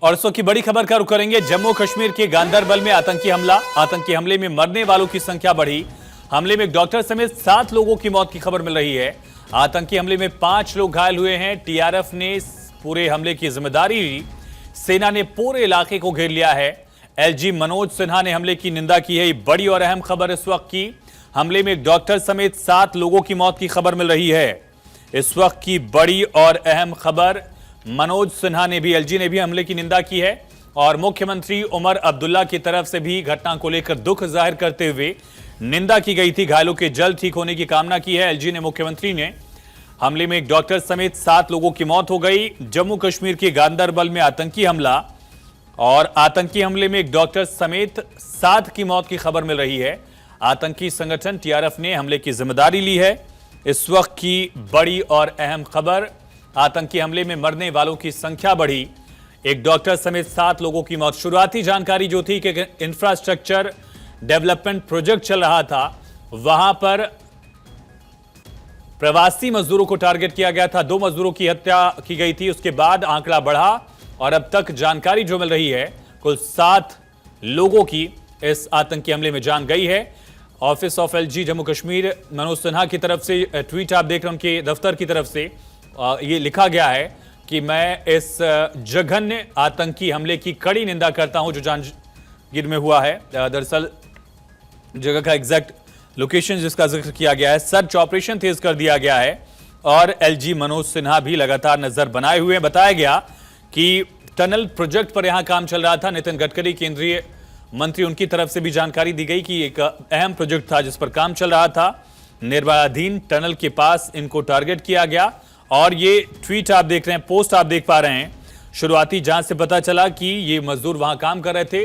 और इस वक्त की बड़ी खबर का रुख करेंगे। जम्मू कश्मीर के गांदरबल में आतंकी हमला। आतंकी हमले में मरने वालों की संख्या बढ़ी। हमले में एक डॉक्टर समेत 7 लोगों की मौत की खबर मिल रही है। आतंकी हमले में 5 लोग घायल हुए हैं। टीआरएफ ने पूरे हमले की जिम्मेदारी ली। सेना ने पूरे इलाके को घेर लिया है। एलजी मनोज सिन्हा ने हमले की निंदा की है। ये बड़ी और अहम खबर इस वक्त की। हमले में एक डॉक्टर समेत 7 लोगों की मौत की खबर मिल रही है। इस वक्त की बड़ी और अहम खबर, मनोज सिन्हा ने भी, एलजी ने भी हमले की निंदा की है और मुख्यमंत्री उमर अब्दुल्ला की तरफ से भी घटना को लेकर दुख जाहिर करते हुए निंदा की गई थी। घायलों के जल्द ठीक होने की कामना की है एलजी ने, मुख्यमंत्री ने। हमले में एक डॉक्टर समेत 7 लोगों की मौत हो गई। जम्मू कश्मीर के गांदरबल में आतंकी हमला और आतंकी हमले में एक डॉक्टर समेत 7 की मौत की खबर मिल रही है। आतंकी संगठन टीआरएफ ने हमले की जिम्मेदारी ली है। इस वक्त की बड़ी और अहम खबर, आतंकी हमले में मरने वालों की संख्या बढ़ी। एक डॉक्टर समेत 7 लोगों की मौत। शुरुआती जानकारी जो थी कि इंफ्रास्ट्रक्चर डेवलपमेंट प्रोजेक्ट चल रहा था, वहां पर प्रवासी मजदूरों को टारगेट किया गया था। 2 मजदूरों की हत्या की गई थी। उसके बाद आंकड़ा बढ़ा और अब तक जानकारी जो मिल रही है, कुल 7 लोगों की इस आतंकी हमले में जान गई है। Office of LG Jammu Kashmir, Manoj Sinha की तरफ से ट्वीट आप देख रहे हैं, उनके दफ्तर की तरफ से ये लिखा गया है कि मैं इस जघन्य आतंकी हमले की कड़ी निंदा करता हूं जो जांजगीर में हुआ है। दरअसल जगह का एग्जैक्ट लोकेशन जिसका जिक्र किया गया है, सर्च ऑपरेशन तेज कर दिया गया है और एलजी मनोज सिन्हा भी लगातार नजर बनाए हुए हैं। बताया गया कि टनल प्रोजेक्ट पर यहां काम चल रहा था। नितिन गडकरी केंद्रीय मंत्री, उनकी तरफ से भी जानकारी दी गई कि एक अहम प्रोजेक्ट था जिस पर काम चल रहा था। निर्माणाधीन टनल के पास इनको टारगेट किया गया और ये ट्वीट आप देख रहे हैं, पोस्ट आप देख पा रहे हैं। शुरुआती जांच से पता चला कि ये मजदूर वहां काम कर रहे थे।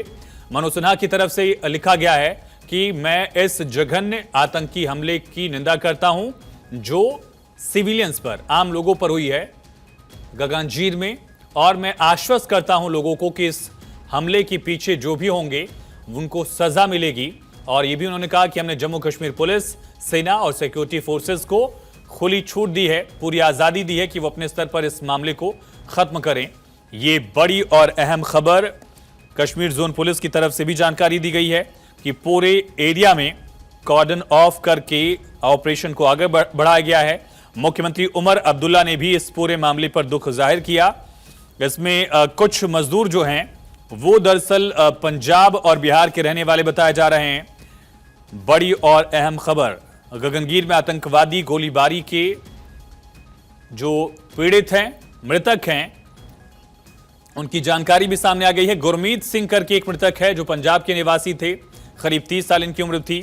मनोज सिन्हा की तरफ से लिखा गया है कि मैं इस जघन्य आतंकी हमले की निंदा करता हूं जो सिविलियंस पर, आम लोगों पर हुई है गगनजीर में, और मैं आश्वस्त करता हूं लोगों को कि इस हमले के पीछे जो भी होंगे उनको सजा मिलेगी। और यह भी उन्होंने कहा कि हमने जम्मू कश्मीर पुलिस, सेना और सिक्योरिटी फोर्सेस को खुली छूट दी है, पूरी आजादी दी है कि वो अपने स्तर पर इस मामले को खत्म करें। ये बड़ी और अहम खबर कश्मीर जोन पुलिस की तरफ से भी जानकारी दी गई है कि पूरे एरिया में कॉर्डन ऑफ करके ऑपरेशन को आगे बढ़ाया गया है। मुख्यमंत्री उमर अब्दुल्ला ने भी इस पूरे मामले पर दुख जाहिर किया। इसमें कुछ मजदूर जो हैं वो दरअसल पंजाब और बिहार के रहने वाले बताए जा रहे हैं। बड़ी और अहम खबर, गगनगीर में आतंकवादी गोलीबारी के जो पीड़ित हैं, मृतक हैं, उनकी जानकारी भी सामने आ गई है। गुरमीत सिंह करके एक मृतक है जो पंजाब के निवासी थे, करीब 30 साल इनकी उम्र थी।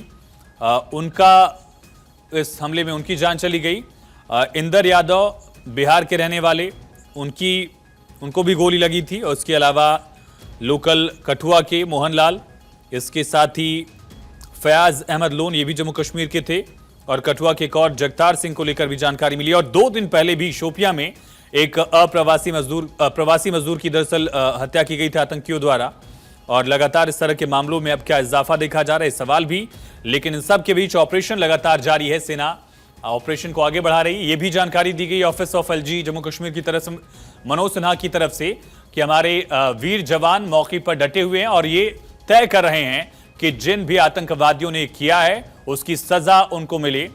उनका इस हमले में उनकी जान चली गई। इंदर यादव बिहार के रहने वाले, उनको भी गोली लगी थी। और उसके अलावा लोकल कठुआ के मोहनलाल, इसके साथ ही फयाज अहमद लोन, ये भी जम्मू कश्मीर के थे। और कठुआ के एक और जगतार सिंह को लेकर भी जानकारी मिली। और 2 दिन पहले भी शोपियां में एक प्रवासी मजदूर की दरअसल हत्या की गई थी आतंकियों द्वारा। और लगातार इस तरह के मामलों में अब क्या इजाफा देखा जा रहा है, सवाल भी। लेकिन इन सब के बीच ऑपरेशन लगातार जारी है। सेना ऑपरेशन को आगे बढ़ा रही है। यह भी जानकारी दी गई office of LG Jammu Kashmir की तरफ से, मनोज सिन्हा की तरफ से, कि हमारे वीर जवान मौके पर डटे हुए हैं और ये तय कर रहे हैं कि जिन भी आतंकवादियों ने किया है उसकी सजा उनको मिले।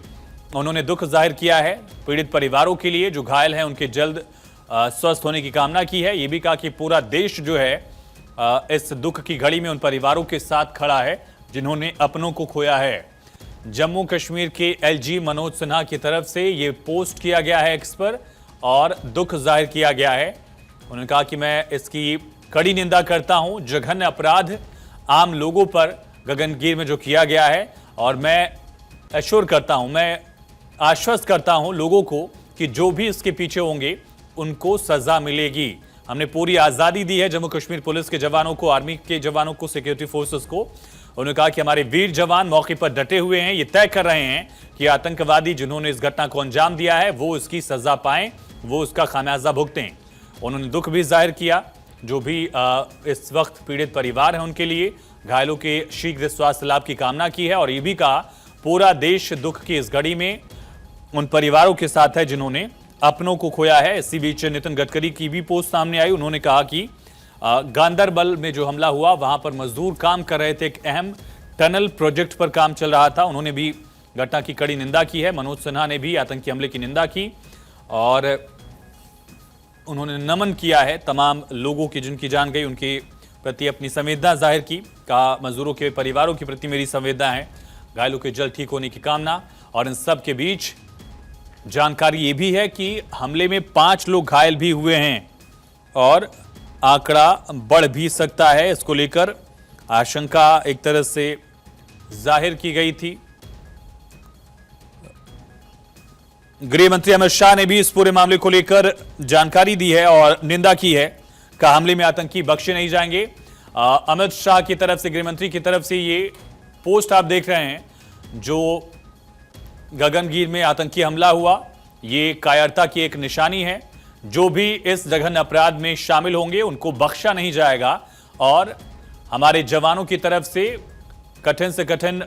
उन्होंने दुख जाहिर किया है पीड़ित परिवारों के लिए, जो घायल हैं उनके जल्द स्वस्थ होने की कामना की है। यह भी कहा कि पूरा देश जो है इस दुख की घड़ी में उन परिवारों के साथ खड़ा है जिन्होंने अपनों को खोया है। जम्मू कश्मीर के एलजी मनोज सिन्हा की तरफ से यह पोस्ट किया गया है एक्स पर और दुख जाहिर किया गया है। उन्होंने कहा कि मैं इसकी कड़ी निंदा करता हूं, जघन्य अपराध आम लोगों पर गगनगीर में जो किया गया है, और मैं एश्योर करता हूं, मैं आश्वस्त करता हूं लोगों को कि जो भी इसके पीछे होंगे उनको सजा मिलेगी। हमने पूरी आजादी दी है जम्मू कश्मीर पुलिस के जवानों को, आर्मी के जवानों को, सिक्योरिटी फोर्सेस को। उन्होंने कहा कि हमारे वीर जवान मौके पर डटे हुए हैं, ये तय कर रहे हैं कि आतंकवादी जिन्होंने इस घटना को अंजाम दिया है वो इसकी सजा पाएं, वो उसका खामियाजा भुगतें। उन्होंने दुख भी जाहिर किया जो भी इस वक्त पीड़ित परिवार हैं उनके लिए, घायलों के शीघ्र स्वास्थ्य लाभ की कामना की है। और ये भी कहा पूरा देश दुख की इस घड़ी में उन परिवारों के साथ है जिन्होंने अपनों को खोया है। इसी बीच नितिन गडकरी की भी पोस्ट सामने आई। उन्होंने कहा कि गांदरबल में जो हमला हुआ वहां पर मजदूर काम कर रहे थे, एक अहम टनल प्रोजेक्ट पर काम चल रहा था। उन्होंने भी घटना की कड़ी निंदा की है। मनोज सिन्हा ने भी आतंकी हमले की निंदा की और उन्होंने नमन किया है तमाम लोगों की जिनकी जान गई, उनके प्रति अपनी संवेदना जाहिर की। कहा, मजदूरों के परिवारों के प्रति मेरी संवेदना है, घायलों के जल्द ठीक होने की कामना। और इन सब के बीच जानकारी ये भी है कि हमले में 5 लोग घायल भी हुए हैं और आंकड़ा बढ़ भी सकता है। इसको लेकर आशंका एक तरह से जाहिर की गई थी। गृह मंत्री अमित शाह ने भी इस पूरे मामले को लेकर जानकारी दी है और निंदा की है। कहा, हमले में आतंकी बख्शे नहीं जाएंगे। अमित शाह की तरफ से, गृह मंत्री की तरफ से ये पोस्ट आप देख रहे हैं, जो गगनगीर में आतंकी हमला हुआ, ये कायरता की एक निशानी है। जो भी इस जघन्य अपराध में शामिल होंगे उनको बख्शा नहीं जाएगा और हमारे जवानों की तरफ से कठिन से कठिन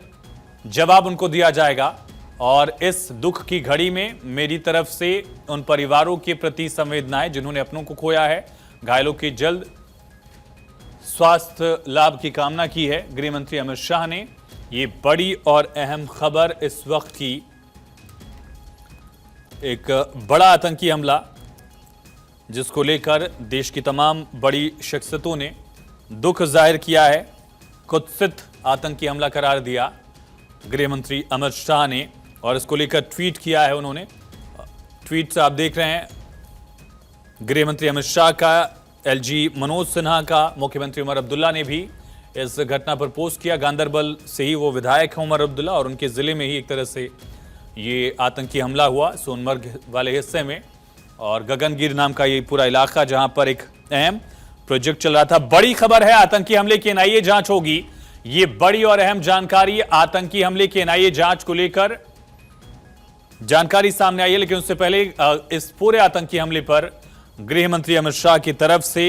जवाब उनको दिया जाएगा। और इस दुख की घड़ी में मेरी तरफ से उन परिवारों के प्रति संवेदनाएं जिन्होंने अपनों को खोया है, घायलों के जल्द स्वास्थ्य लाभ की कामना की है गृह मंत्री अमित शाह ने। ये बड़ी और अहम खबर इस वक्त की, एक बड़ा आतंकी हमला जिसको लेकर देश की तमाम बड़ी शख्सियतों ने दुख जाहिर किया है। कुत्सित आतंकी हमला करार दिया गृह मंत्री अमित शाह ने और इसको लेकर ट्वीट किया है उन्होंने। ट्वीट से आप देख रहे हैं गृह मंत्री अमित शाह का, एलजी मनोज सिन्हा का, मुख्यमंत्री उमर अब्दुल्ला ने भी इस घटना पर पोस्ट किया। गांदरबल से ही वो विधायक हैं उमर अब्दुल्ला और उनके जिले में ही एक तरह से ये आतंकी हमला हुआ, सोनमर्ग वाले हिस्से में, और गगनगीर नाम का ये पूरा इलाका जहां पर एक अहम प्रोजेक्ट चल रहा था। बड़ी खबर है, आतंकी हमले की एनआईए जांच होगी। ये बड़ी और अहम जानकारी, आतंकी हमले की एनआईए जांच को लेकर जानकारी सामने आई है। लेकिन उससे पहले इस पूरे आतंकी हमले पर गृह मंत्री अमित शाह की तरफ से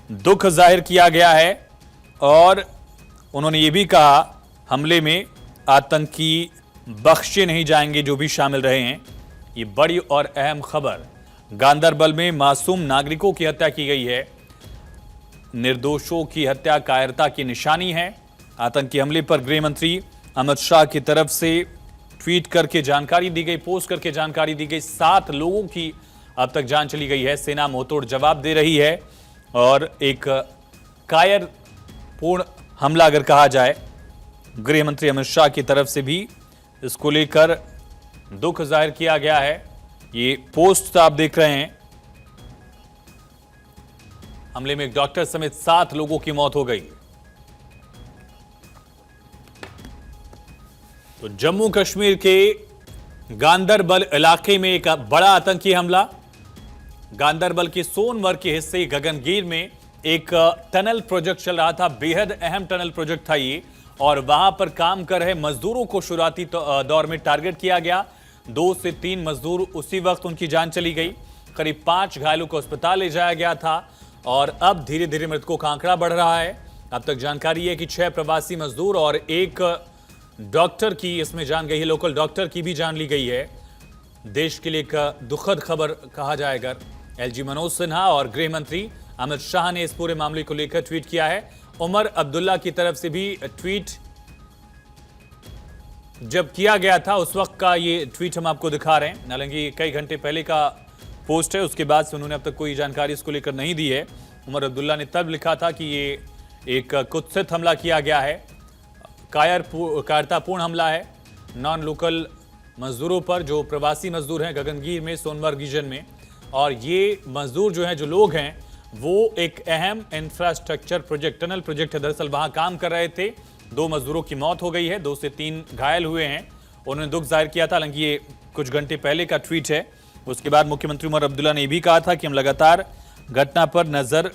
दुख जाहिर किया गया है और उन्होंने ये भी कहा, हमले में आतंकी बख्शे नहीं जाएंगे जो भी शामिल रहे हैं। ये बड़ी और अहम खबर, गांदरबल में मासूम नागरिकों की हत्या की गई है। निर्दोषों की हत्या कायरता की निशानी है। आतंकी हमले पर गृह मंत्री अमित शाह की तरफ से ट्वीट करके जानकारी दी गई, पोस्ट करके जानकारी दी गई। 7 लोगों की अब तक जान चली गई है। सेना मुंहतोड़ जवाब दे रही है और एक कायरपूर्ण हमला अगर कहा जाए, गृह मंत्री अमित शाह की तरफ से भी इसको लेकर दुख जाहिर किया गया है। ये पोस्ट आप देख रहे हैं। हमले में एक डॉक्टर समेत 7 लोगों की मौत हो गई। तो जम्मू कश्मीर के गांदरबल इलाके में एक बड़ा आतंकी हमला। गांदरबल के सोनमर्ग के हिस्से गगनगीर में एक टनल प्रोजेक्ट चल रहा था। बेहद अहम टनल प्रोजेक्ट था ये और वहां पर काम कर रहे मजदूरों को शुरुआती दौर में टारगेट किया गया। 2 से 3 मजदूर, उसी वक्त उनकी जान चली गई। करीब 5 घायलों को अस्पताल ले जाया गया था और अब धीरे धीरे मृतकों का आंकड़ा बढ़ रहा है। अब तक जानकारी है कि 6 प्रवासी मजदूर और एक डॉक्टर की इसमें जान गई है। लोकल डॉक्टर की भी जान ली गई है। देश के लिए एक दुखद खबर कहा जाएगा। एलजी मनोज सिन्हा और गृह मंत्री अमित शाह ने इस पूरे मामले को लेकर ट्वीट किया है। उमर अब्दुल्ला की तरफ से भी ट्वीट जब किया गया था उस वक्त का ये ट्वीट हम आपको दिखा रहे हैं। हालांकि कई घंटे पहले का पोस्ट है, उसके बाद से उन्होंने अब तक कोई जानकारी इसको लेकर नहीं दी है। उमर अब्दुल्ला ने तब लिखा था कि ये एक कुत्सित हमला किया गया है, कायरतापूर्ण हमला है नॉन लोकल मजदूरों पर, जो प्रवासी मजदूर हैं गगनगीर में, सोनमर्ग रीजन में। और ये मजदूर जो हैं, जो लोग हैं, वो एक अहम इंफ्रास्ट्रक्चर प्रोजेक्ट, टनल प्रोजेक्ट है दरअसल, वहां काम कर रहे थे। 2 मजदूरों की मौत हो गई है, 2 से 3 घायल हुए हैं। उन्होंने दुख जाहिर किया था। हालांकि ये कुछ घंटे पहले का ट्वीट है। उसके बाद मुख्यमंत्री उमर अब्दुल्ला ने भी कहा था कि हम लगातार घटना पर नजर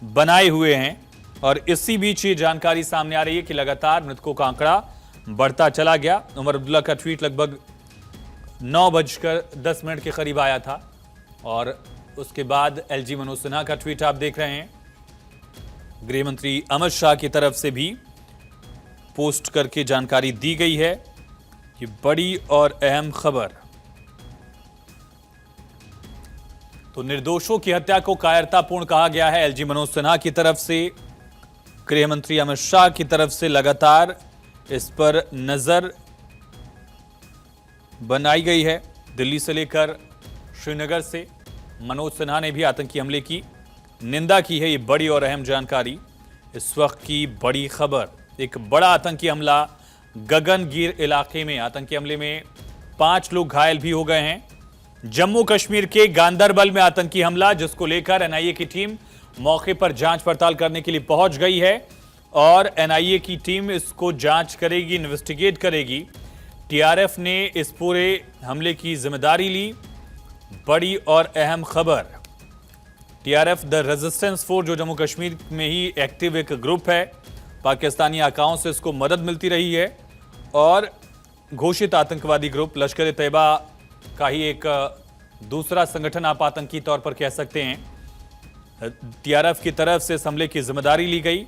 बनाए हुए हैं और इसी बीच ये जानकारी सामने आ रही है कि लगातार मृतकों का आंकड़ा बढ़ता चला गया। उमर अब्दुल्ला का ट्वीट लगभग 9:10 के करीब आया था और उसके बाद एलजी मनोज सिन्हा का ट्वीट आप देख रहे हैं। गृह मंत्री अमित शाह की तरफ से भी पोस्ट करके जानकारी दी गई है। ये बड़ी और अहम खबर। तो निर्दोषों की हत्या को कायरतापूर्ण कहा गया है। एलजी मनोज सिन्हा की तरफ से, गृह मंत्री अमित शाह की तरफ से लगातार इस पर नजर बनाई गई है। दिल्ली से लेकर श्रीनगर से मनोज सिन्हा ने भी आतंकी हमले की निंदा की है। ये बड़ी और अहम जानकारी, इस वक्त की बड़ी खबर। एक बड़ा आतंकी हमला गगनगीर इलाके में, आतंकी हमले में 5 लोग घायल भी हो गए हैं। जम्मू कश्मीर के गांदरबल में आतंकी हमला, जिसको लेकर एनआईए की टीम मौके पर जांच पड़ताल करने के लिए पहुंच गई है और एनआईए की टीम इसको जांच करेगी, इन्वेस्टिगेट करेगी। टीआरएफ ने इस पूरे हमले की जिम्मेदारी ली। बड़ी और अहम खबर, टीआरएफ द रेजिस्टेंस फोर्स जो जम्मू कश्मीर में ही एक्टिव एक ग्रुप है, पाकिस्तानी आकाओं से इसको मदद मिलती रही है और घोषित आतंकवादी ग्रुप लश्कर ए तैयबा का ही एक दूसरा संगठन आप आतंकी तौर पर कह सकते हैं। टीआरएफ की तरफ से इस हमले की जिम्मेदारी ली गई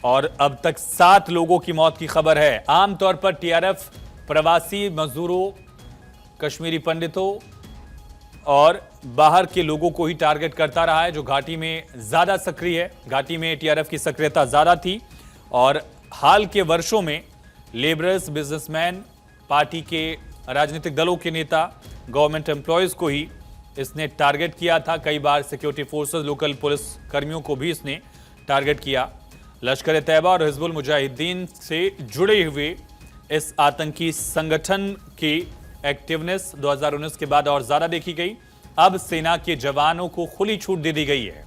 और अब तक 7 लोगों की मौत की खबर है। आमतौर पर टीआरएफ प्रवासी मजदूरों, कश्मीरी पंडितों और बाहर के लोगों को ही टारगेट करता रहा है, जो घाटी में ज्यादा सक्रिय है। घाटी में टीआरएफ की सक्रियता ज्यादा थी और हाल के वर्षों में लेबरर्स, बिजनेसमैन, पार्टी के राजनीतिक दलों के नेता, गवर्नमेंट एम्प्लॉयज को ही इसने टारगेट किया था। कई बार सिक्योरिटी फोर्सेस, लोकल पुलिस कर्मियों को भी इसने टारगेट किया। लश्कर ए तैयबा और हिजबुल मुजाहिदीन से जुड़े हुए इस आतंकी संगठन की एक्टिवनेस 2019 के बाद और ज्यादा देखी गई। अब सेना के जवानों को खुली छूट दे दी गई है।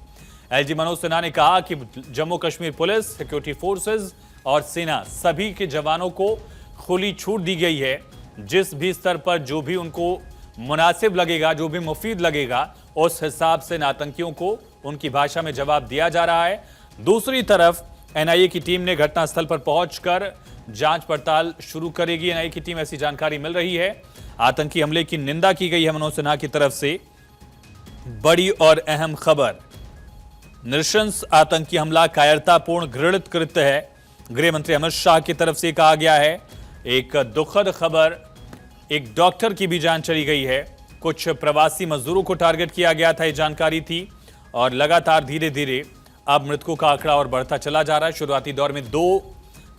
एलजी मनोज सिन्हा ने कहा कि Jammu Kashmir police, security forces और सेना सभी के जवानों को खुली छूट दी गई है। जिस भी स्तर पर जो भी उनको मुनासिब लगेगा, जो भी मुफीद लगेगा, उस हिसाब से आतंकियों को उनकी भाषा में जवाब दिया जा रहा है। दूसरी तरफ एनआईए की टीम ने घटनास्थल पर पहुंचकर जांच पड़ताल शुरू करेगी। एनआईए की टीम, ऐसी जानकारी मिल रही है। आतंकी हमले की निंदा की गई है मनोज सिन्हा की तरफ से। बड़ी और अहम खबर, नृशंस आतंकी हमला कायरतापूर्ण घृणित कृत्य है। गृह मंत्री अमित शाह की तरफ से कहा गया है। एक दुखद खबर, एक डॉक्टर की भी जान चली गई है। कुछ प्रवासी मजदूरों को टारगेट किया गया था, ये जानकारी थी और लगातार धीरे धीरे अब मृतकों का आंकड़ा और बढ़ता चला जा रहा है। शुरुआती दौर में 2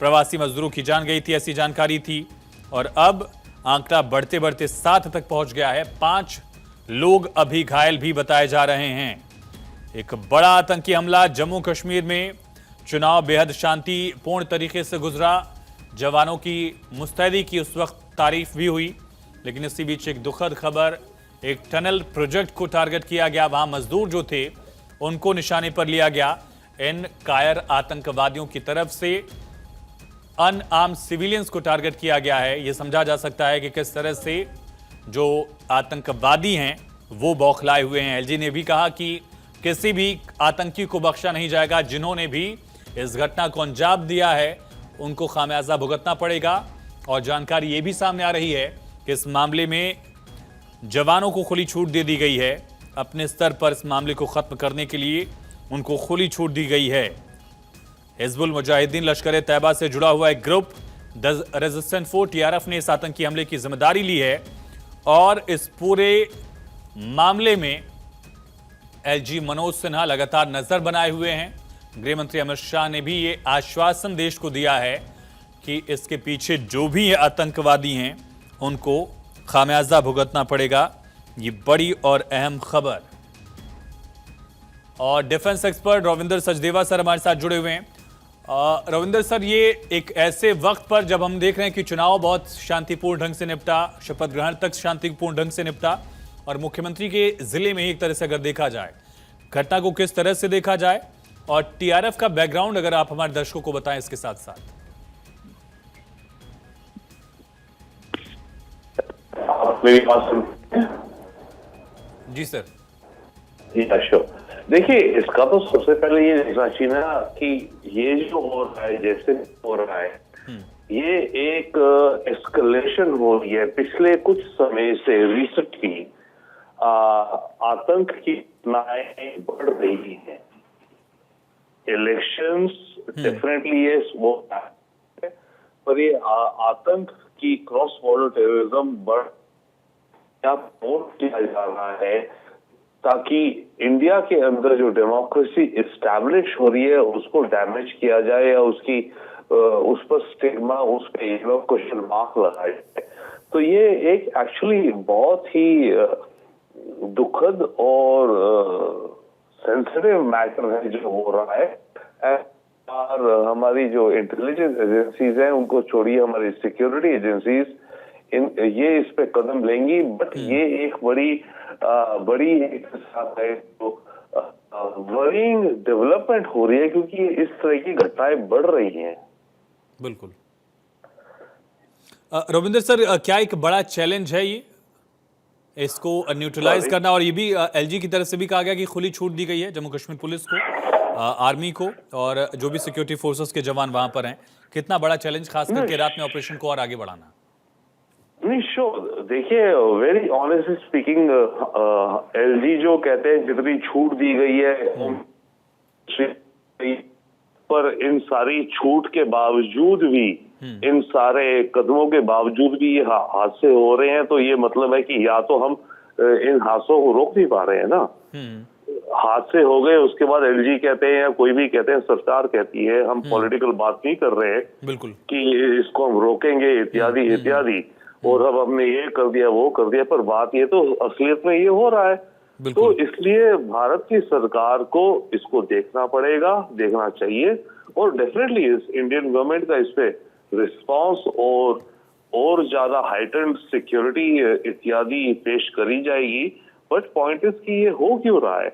प्रवासी मजदूरों की जान गई थी, ऐसी जानकारी थी और अब आंकड़ा बढ़ते बढ़ते 7 तक पहुंच गया है। 5 लोग अभी घायल भी बताए जा रहे हैं। एक बड़ा आतंकी हमला जम्मू कश्मीर में। चुनाव बेहद शांतिपूर्ण तरीके से गुजरा। जवानों की मुस्तैदी की उस वक्त तारीफ भी हुई, लेकिन इसी बीच एक दुखद खबर, एक टनल प्रोजेक्ट को टारगेट किया गया। वहां मजदूर जो थे उनको निशाने पर लिया गया। इन कायर आतंकवादियों की तरफ से अनआर्म्ड सिविलियंस को टारगेट किया गया है। यह समझा जा सकता है कि किस तरह से जो आतंकवादी हैं वो बौखलाए हुए हैं। एलजी ने भी कहा कि किसी भी आतंकी को बख्शा नहीं जाएगा। जिन्होंने भी इस घटना को अंजाम दिया है उनको खामियाजा भुगतना पड़ेगा। और जानकारी ये भी सामने आ रही है कि इस मामले में जवानों को खुली छूट दे दी गई है। अपने स्तर पर इस मामले को खत्म करने के लिए उनको खुली छूट दी गई है। हिजबुल मुजाहिदीन लश्कर ए तैयबा से जुड़ा हुआ एक group the resistance force, TRF ने इस आतंकी हमले की जिम्मेदारी ली है और इस पूरे मामले में एलजी मनोज सिन्हा लगातार नजर बनाए हुए हैं। गृह मंत्री अमित शाह ने भी ये आश्वासन देश को दिया है कि इसके पीछे जो भी आतंकवादी हैं उनको खामियाजा भुगतना पड़ेगा। ये बड़ी और अहम खबर। और defence expert Ravinder Sachdeva sir हमारे साथ जुड़े हुए हैं। रविंदर सर, ये एक ऐसे वक्त पर जब हम देख रहे हैं कि चुनाव बहुत शांतिपूर्ण ढंग से निपटा, शपथ ग्रहण तक शांतिपूर्ण ढंग से निपटा और मुख्यमंत्री के जिले में एक तरह से अगर देखा जाए, घटना को किस तरह से देखा जाए और टीआरएफ का बैकग्राउंड अगर आप हमारे दर्शकों को बताएं इसके साथ साथ। मेरी बात सुन? जी सर। देखिए, इसका तो सबसे पहले ये देखना चाहिए ना कि ये जो हो रहा है, जैसे हो रहा है, ये एक एस्केलेशन हो रही है पिछले कुछ समय से। रिसेंटली आतंक की घटनाएं बढ़ रही हैं। इलेक्शंस डेफिनेटली ये वो है, पर ये आतंक की क्रॉस बॉर्डर टेररिज्म बढ़ क्या किया जा रहा है। ताकि इंडिया के अंदर जो डेमोक्रेसी इस्टेब्लिश हो रही है उसको डैमेज किया जाए या उसकी उस पर स्टिग्मा, उस पर ये लोग क्वेश्चन मार्क लगाए जाए। तो ये एक एक्चुअली बहुत ही दुखद और सेंसिटिव मैटर है जो हो रहा है। और हमारी जो इंटेलिजेंस एजेंसीज हैं उनको छोड़िए, हमारी सिक्योरिटी एजेंसीज ये इस पे कदम लेंगी, बट ये एक बड़ी एक साथ है जो वरिंग डेवलपमेंट हो रही है, क्योंकि इस तरह की घटनाएं बढ़ रही हैं। बिल्कुल। रविंदर सर, क्या एक बड़ा चैलेंज है ये इसको न्यूट्रलाइज करना? और ये भी एलजी की तरफ से भी कहा गया कि खुली छूट दी गई है जम्मू कश्मीर पुलिस को, आर्मी को और जो भी सिक्योरिटी फोर्सेस के जवान वहां पर हैं। कितना बड़ा चैलेंज खास करके रात में ऑपरेशन को और आगे बढ़ाना? नहीं श्योर, देखिए वेरी ऑनेस्टली स्पीकिंग, एलजी जो कहते हैं जितनी छूट दी गई है, पर इन सारी छूट के बावजूद भी, इन सारे कदमों के बावजूद भी ये हादसे हो रहे हैं, तो ये मतलब है कि या तो हम इन हादसों को रोक नहीं पा रहे हैं ना। हादसे हो गए, उसके बाद एलजी कहते हैं या कोई भी कहते हैं, सरकार कहती है, हम पॉलिटिकल बात नहीं कर रहे हैं बिल्कुल कि इसको हम रोकेंगे इत्यादि इत्यादि, और अब हमने ये कर दिया वो कर दिया, पर बात ये तो असलियत में ये हो रहा है। तो इसलिए भारत की सरकार को इसको देखना पड़ेगा, देखना चाहिए, और डेफिनेटली इंडियन गवर्नमेंट का इस पे रिस्पांस और ज्यादा हाइटेंड सिक्योरिटी इत्यादि पेश करी जाएगी। बट पॉइंट इज कि ये हो क्यों रहा है?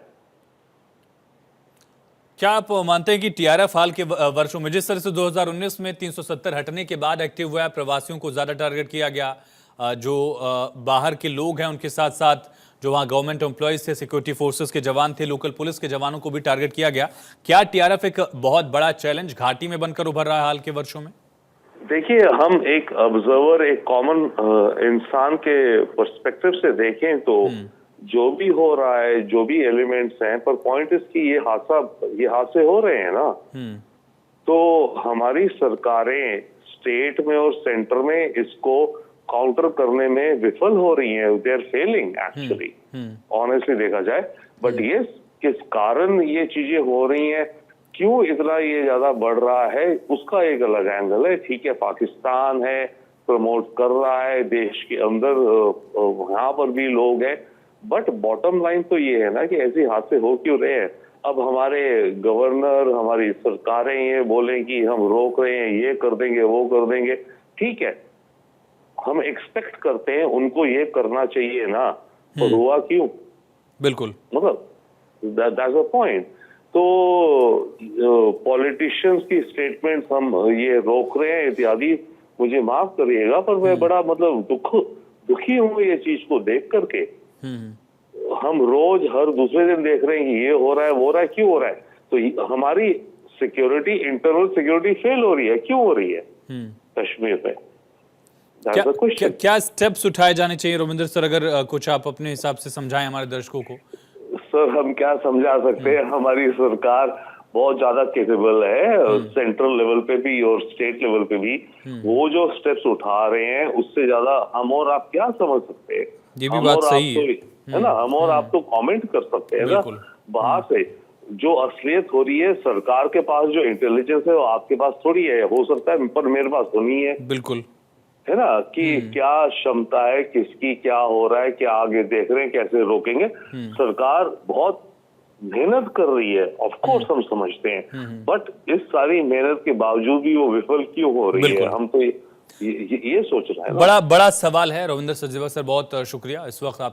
क्या आप मानते हैं कि टीआरएफ हाल के वर्षों में जिस तरह से 2019 में 370 हटने के बाद एक्टिव हुआ है, प्रवासियों को ज्यादा टारगेट किया गया, जो बाहर के लोग हैं उनके साथ साथ जो वहाँ गवर्नमेंट एम्प्लॉयज थे, सिक्योरिटी फोर्सेस के जवान थे, लोकल पुलिस के जवानों को भी टारगेट किया गया, क्या टीआरएफ एक बहुत बड़ा चैलेंज घाटी में बनकर उभर रहा है हाल के वर्षों में? देखिए, हम एक ऑब्जर्वर, एक कॉमन इंसान के पर्सपेक्टिव से देखें तो जो भी हो रहा है, जो भी एलिमेंट्स हैं, पर पॉइंट इज कि ये हादसे हो रहे हैं ना, तो हमारी सरकारें स्टेट में और सेंटर में इसको काउंटर करने में विफल हो रही हैं। They are failing actually, honestly देखा जाए। बट ये किस कारण ये चीजें हो रही हैं, क्यों इतना ये ज्यादा बढ़ रहा है, उसका एक अलग एंगल है। ठीक है, पाकिस्तान है, प्रमोट कर रहा है, देश के अंदर वहां पर भी लोग हैं, बट बॉटम लाइन तो ये है ना कि ऐसे हादसे हो क्यों रहे हैं। अब हमारे गवर्नर, हमारी सरकारें ये बोलें कि हम रोक रहे हैं, ये कर देंगे वो कर देंगे, ठीक है, हम एक्सपेक्ट करते हैं उनको ये करना चाहिए ना, और हुआ क्यों? बिल्कुल, मतलब दैट्स अ पॉइंट। तो पॉलिटिशियंस की स्टेटमेंट्स हम ये रोक रहे हैं इत्यादि, मुझे माफ करिएगा, पर मैं बड़ा मतलब दुखी हूँ ये चीज को देख करके। हम रोज हर दूसरे दिन देख रहे हैं कि ये हो रहा है वो हो रहा है, क्यों हो रहा है? तो हमारी सिक्योरिटी, इंटरनल सिक्योरिटी फेल हो रही है, क्यों हो रही है कश्मीर में? क्या स्टेप्स उठाए जाने चाहिए रविंदर सर, अगर कुछ आप अपने हिसाब से समझाएं हमारे दर्शकों को? सर, हम क्या समझा सकते हैं, हमारी सरकार बहुत ज्यादा केपेबल है, सेंट्रल लेवल पे भी और स्टेट लेवल पे भी। वो जो स्टेप्स उठा रहे हैं उससे ज्यादा हम और आप क्या समझ सकते हैं? ये भी बात सही है ना, हम और आप तो कमेंट कर सकते हैं ना। बाहर से जो असलियत हो रही है, सरकार के पास जो इंटेलिजेंस है वो आपके पास थोड़ी है, हो सकता है पर मेरे पास तो नहीं है। बिल्कुल, है ना, कि क्या क्षमता है, किसकी क्या हो रहा है, क्या आगे देख रहे हैं, कैसे रोकेंगे। सरकार बहुत मेहनत कर रही है, ऑफ कोर्स हम समझते हैं, बट इस सारी मेहनत के बावजूद भी वो विफल क्यों हो रही है? हम तो ये सोच रहे हैं। बड़ा सवाल है। रविंदर सचदेवा सर, बहुत शुक्रिया इस वक्त आप